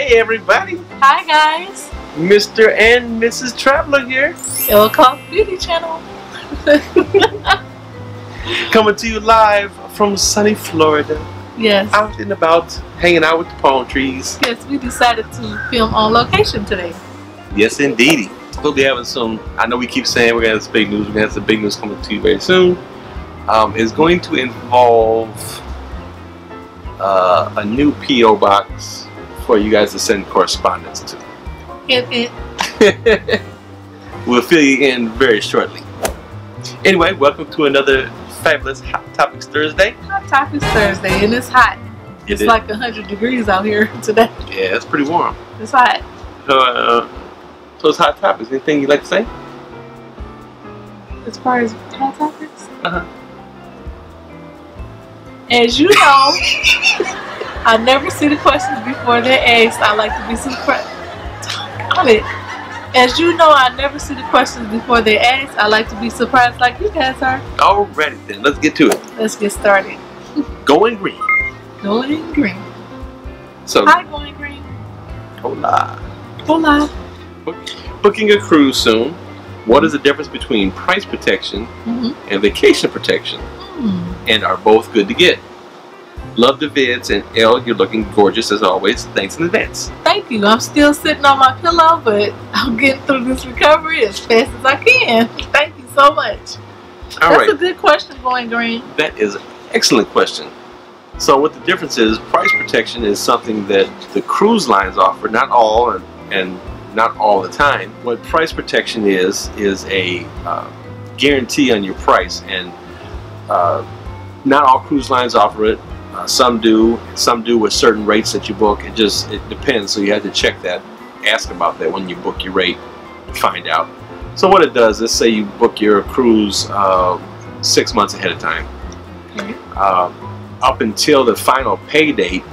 Hey everybody! Hi guys! Mr. and Mrs. Traveler here. Welcome Beauty Channel. Coming to you live from sunny Florida. Yes. Out and about, hanging out with the palm trees. Yes, we decided to film on location today. Yes, indeedy. We'll be having some, I know we keep saying we're going to have some big news. We're going to have some big news coming to you very soon. It's going to involve a new P.O. box for you guys to send correspondence to. We'll fill you in very shortly. Anyway, welcome to another fabulous Hot Topics Thursday. Hot Topics Thursday, and it's hot. It's like 100 degrees out here today. Yeah, it's pretty warm. It's hot. So it's Hot Topics. Anything you'd like to say? As far as Hot Topics? Uh-huh. As you know, I never see the questions before they're asked. I like to be surprised. As you know, I never see the questions before they're asked. I like to be surprised like you guys are. Alrighty then, let's get to it. Let's get started. Going green. Going green. So, hi, Going Green. Hola. Hola. Booking a cruise soon. What is the difference between price protection and vacation protection? And are both good to get? Love the vids, and Elle, you're looking gorgeous as always. Thanks in advance. Thank you. I'm still sitting on my pillow, but I'm getting through this recovery as fast as I can. Thank you so much. That's a good question, Going Green. That is an excellent question. So what the difference is, price protection is something that the cruise lines offer, not all and not all the time. What price protection is a guarantee on your price, and not all cruise lines offer it. Some do with certain rates that you book. It depends, so you have to check that, ask about that when you book your rate to find out. So what it does, let's say you book your cruise 6 months ahead of time. Up until the final pay date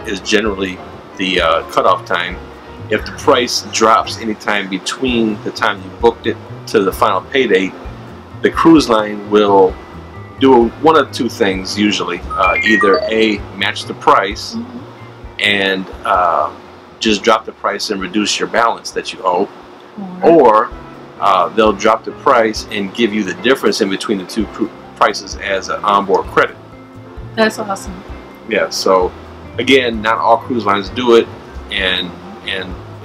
is generally the cutoff time. If the price drops anytime between the time you booked it to the final pay date, the cruise line will do one of two things usually. Either A, match the price and just drop the price and reduce your balance that you owe, or they'll drop the price and give you the difference in between the two prices as an onboard credit. That's awesome. Yeah, so again, not all cruise lines do it, and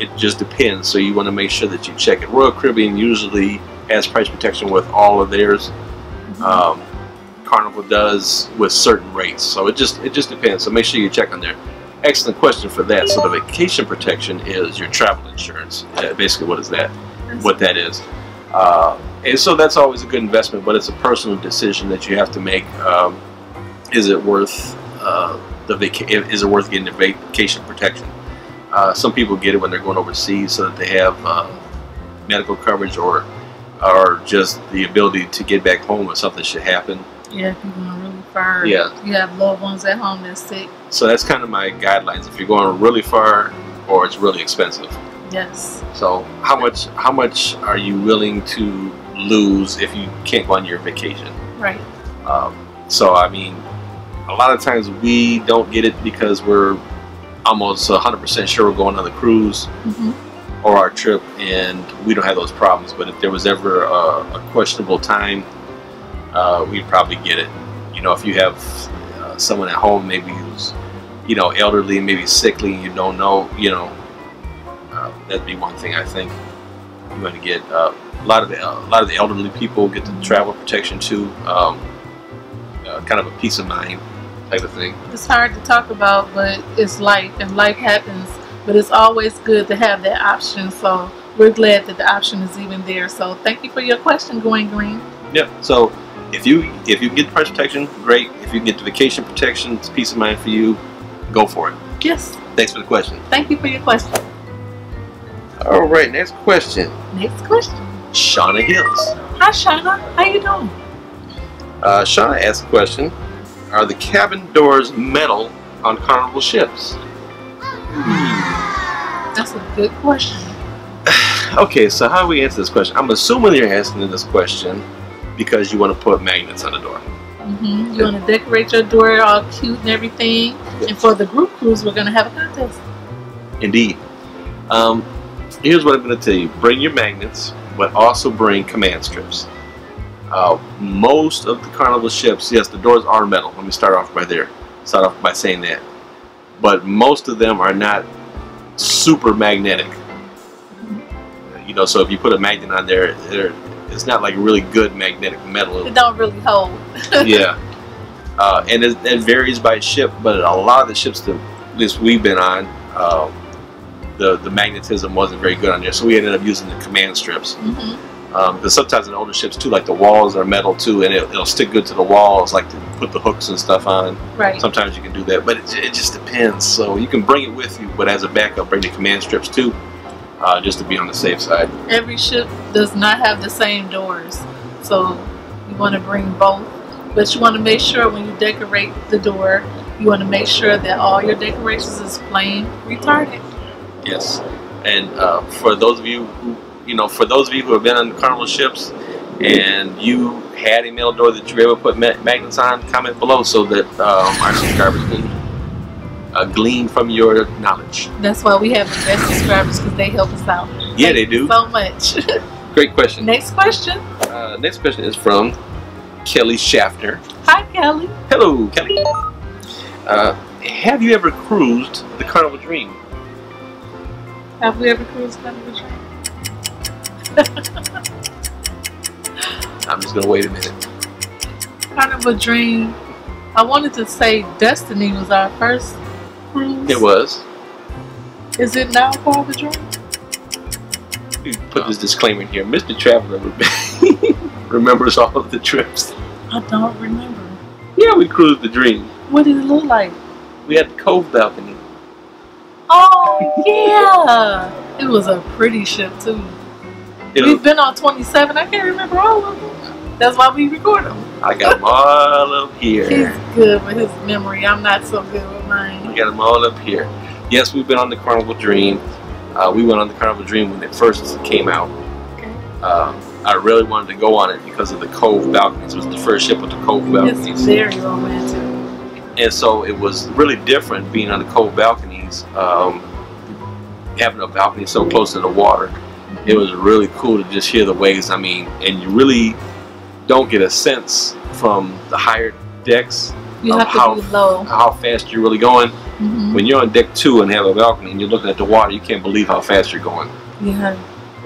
it just depends. So you want to make sure that you check it. Royal Caribbean usually has price protection with all of theirs. Carnival does with certain rates. So it just depends. So make sure you check on there. Excellent question for that. So the vacation protection is your travel insurance. Basically, what is that? What that is. And so that's always a good investment, but it's a personal decision that you have to make. Is it worth is it worth getting the vacation protection? Some people get it when they're going overseas so that they have medical coverage or just the ability to get back home if something should happen. Yeah, if you're going really far. Yeah. You have loved ones at home that's sick. So that's kind of my guidelines. If you're going really far or it's really expensive. Yes. So how much are you willing to lose if you can't go on your vacation? Right. So I mean, a lot of times we don't get it because we're almost 100% sure we're going on the cruise or our trip, and we don't have those problems. But if there was ever a questionable time, we'd probably get it. You know, if you have someone at home maybe who's, you know, elderly, maybe sickly, and you don't know, you know, that'd be one thing I think you want to get. A lot of the elderly people get the travel protection too. Kind of a peace of mind type of thing. It's hard to talk about, but it's life, and life happens. But it's always good to have that option. So we're glad that the option is even there. So thank you for your question, Going Green. Yeah. So if you get the price protection, great. If you can get the vacation protection, it's peace of mind for you. Go for it. Yes. Thanks for the question. Thank you for your question. All right. Next question. Next question. Shauna Hills. Hi, Shauna. How you doing? Shauna asked a question. Are the cabin doors metal on Carnival ships? That's a good question. Okay, so how do we answer this question? I'm assuming you're asking this question because you want to put magnets on the door. You want to decorate your door all cute and everything. And for the group cruise, we're going to have a contest. Indeed. Here's what I'm going to tell you. Bring your magnets, but also bring command strips. Most of the Carnival ships, yes, the doors are metal. Let me start off by saying that. But most of them are not super magnetic. You know, so if you put a magnet on there, it's not like really good magnetic metal. It don't really hold. Yeah. And it varies by ship, but a lot of the ships that at least we've been on, the magnetism wasn't very good on there, so we ended up using the command strips. Because sometimes in older ships too, like the walls are metal too, and it'll stick good to the walls, like to put the hooks and stuff on. Right. Sometimes you can do that, but it just depends. So you can bring it with you, but as a backup, bring the command strips too, just to be on the safe side. Every ship does not have the same doors, so you want to bring both. But you want to make sure when you decorate the door, you want to make sure that all your decorations is flame retardant. Yes, and for those of you who who have been on Carnival ships and you had a metal door that you were able to put magnets on, comment below so that our subscribers can glean from your knowledge. That's why we have the best subscribers, because they help us out. Yeah, they do. So much. Great question. Next question. Next question is from Kelly Schaffner. Hi, Kelly. Hello, Kelly. Have you ever cruised the Carnival Dream? Have we ever cruised Carnival Dream? I'm just gonna wait a minute. Carnival Dream. I wanted to say Destiny was our first cruise. It was. Is it now Carnival Dream? We put this disclaimer in here. Mr. Traveler remembers all of the trips. I don't remember. Yeah, we cruised the Dream. What did it look like? We had the cove balcony. Oh, yeah. It was a pretty ship, too. We've been on 27. I can't remember all of them. That's why we record them. I got them all up here. He's good with his memory. I'm not so good with mine. I got them all up here. Yes, we've been on the Carnival Dream. We went on the Carnival Dream when it first came out. Okay. I really wanted to go on it because of the cove balconies. It was the first ship with the cove balconies. It's very romantic. And so it was really different being on the cove balconies, having a balcony so close to the water. It was really cool to just hear the waves. I mean, and you really don't get a sense from the higher decks you have to be low. How fast you're really going. When you're on deck 2 and have a balcony and you're looking at the water, you can't believe how fast you're going. Yeah,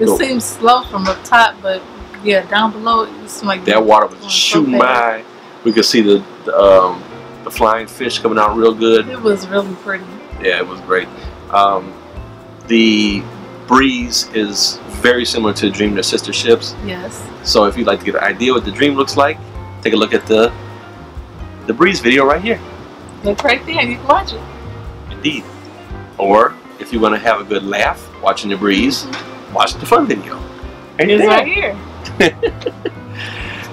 it seems slow from up top, but yeah, down below it's like that water was shooting by. We could see the flying fish coming out real good. It was really pretty. Yeah, it was great. The breeze is very similar to Dream, their sister ships. Yes. So if you'd like to get an idea what the Dream looks like, take a look at the breeze video right here. Look right there, you can watch it. Indeed. Or if you want to have a good laugh watching the breeze, watch the fun video. And it's right here.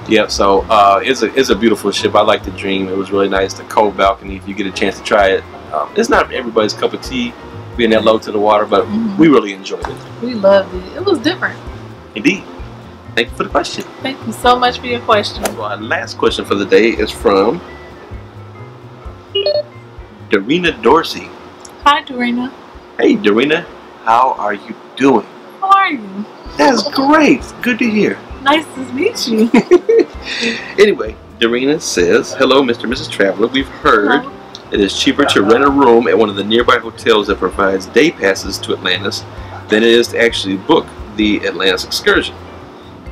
Yep. So it's a beautiful ship. I like the Dream. It was really nice. The cove balcony. If you get a chance to try it, it's not everybody's cup of tea, being that low to the water, but we really enjoyed it. We loved it. It was different. Indeed. Thank you for the question. Thank you so much for your question. Well, our last question for the day is from Darina Dorsey. Hi, Darina. Hey, Darina. How are you doing? How are you? That's great. Good to hear. Nice to meet you. Anyway, Darina says, hello, Mr. and Mrs. Traveler. We've heard it is cheaper to rent a room at one of the nearby hotels that provides day passes to Atlantis than it is to actually book the Atlantis excursion.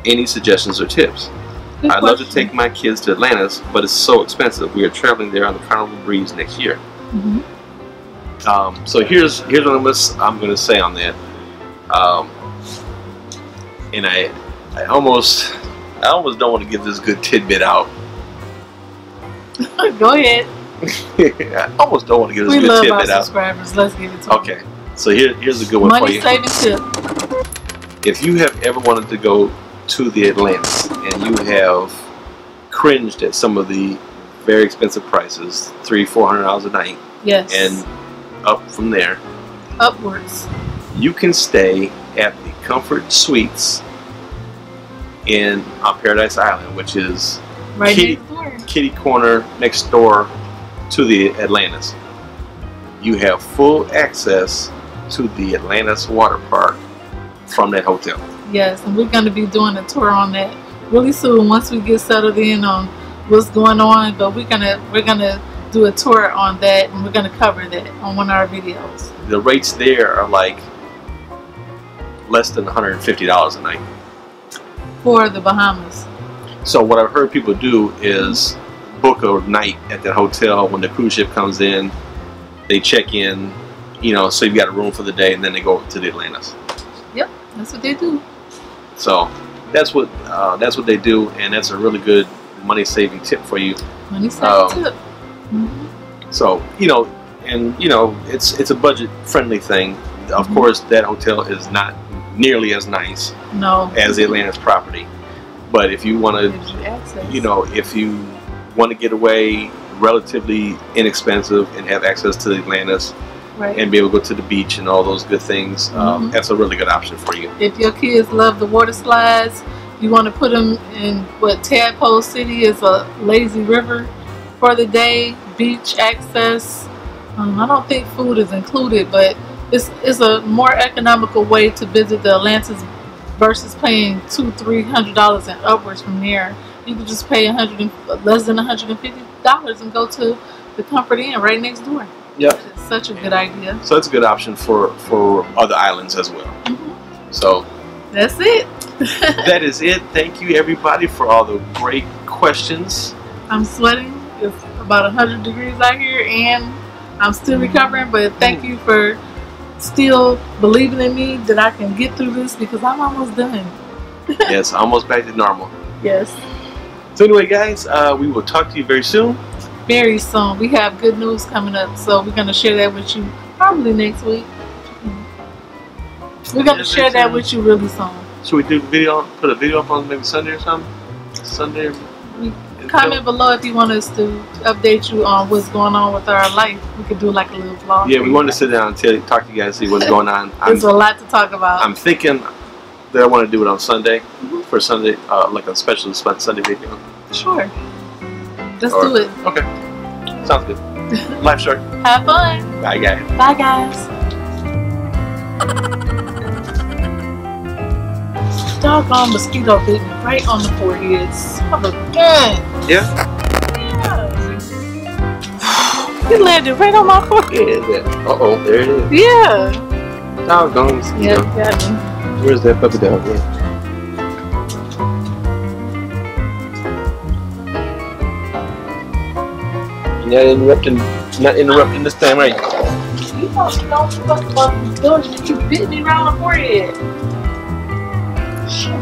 Any suggestions or tips? I'd love to take my kids to Atlantis, but it's so expensive. We are traveling there on the Carnival Breeze next year. So here's what I'm going to say on that. And I almost don't want to give this good tidbit out. Go ahead. I almost don't want to give this good tidbit out. We love our subscribers. Let's give it to them. Okay, so here's a good one for you. Money saving tip. If you have ever wanted to go to the Atlantis and you have cringed at some of the very expensive prices, $300-400 a night, yes, and up from there, upwards, you can stay at the Comfort Suites on Paradise Island, which is right next door. Kitty corner next door to the Atlantis. You have full access to the Atlantis water park from that hotel. Yes, and we're going to be doing a tour on that really soon once we get settled in on what's going on. But we're gonna do a tour on that, and we're gonna cover that on one of our videos. The rates there are like less than $150 a night for the Bahamas. So what I've heard people do is book a night at that hotel when the cruise ship comes in. They check in, you know, so you've got a room for the day, and then they go to the Atlantis. Yep, that's what they do. So that's what they do, and that's a really good money-saving tip for you. Money-saving tip. So it's a budget-friendly thing. Of course, that hotel is not nearly as nice as the Atlantis property. But if you want to, if you want to get away relatively inexpensive and have access to the Atlantis, and be able to go to the beach and all those good things, that's a really good option for you. If your kids love the water slides, you want to put them in what Tadpole City is a lazy river for the day, beach access. I don't think food is included, but it's a more economical way to visit the Atlantis versus paying $200–300 and upwards from there. You could just pay less than $150 and go to the Comfort Inn right next door. Yep. It's such a good idea. So it's a good option for other islands as well. So that's it. That is it. Thank you everybody for all the great questions. I'm sweating. It's about 100 degrees out here and I'm still recovering, but thank you for still believing in me that I can get through this because I'm almost done. Yes, almost back to normal. Yes. So anyway guys, we will talk to you very soon. Very soon. We have good news coming up, so we're going to share that with you probably next week. We're going to share that with you really soon. Should we do put a video up on maybe Sunday or something? Sunday? Comment below if you want us to update you on what's going on with our life. We could do like a little vlog. Yeah, we wanted to sit down and talk to you guys, see what's going on. There's a lot to talk about. I'm thinking that I want to do it on Sunday, for Sunday, like a special Sunday video. Sure. Let's do it. Okay. Sounds good. Life short. Have fun. Bye guys. Bye guys. Doggone mosquito bit me right on the forehead. Son of a gun. Yeah? Yeah. It landed right on my forehead. Uh-oh, there it is. Yeah. Doggone mosquito. Yeah, got me. Where's that puppy dog? Yeah. Not interrupting this time, right? You don't you bit me right on the forehead. Shit.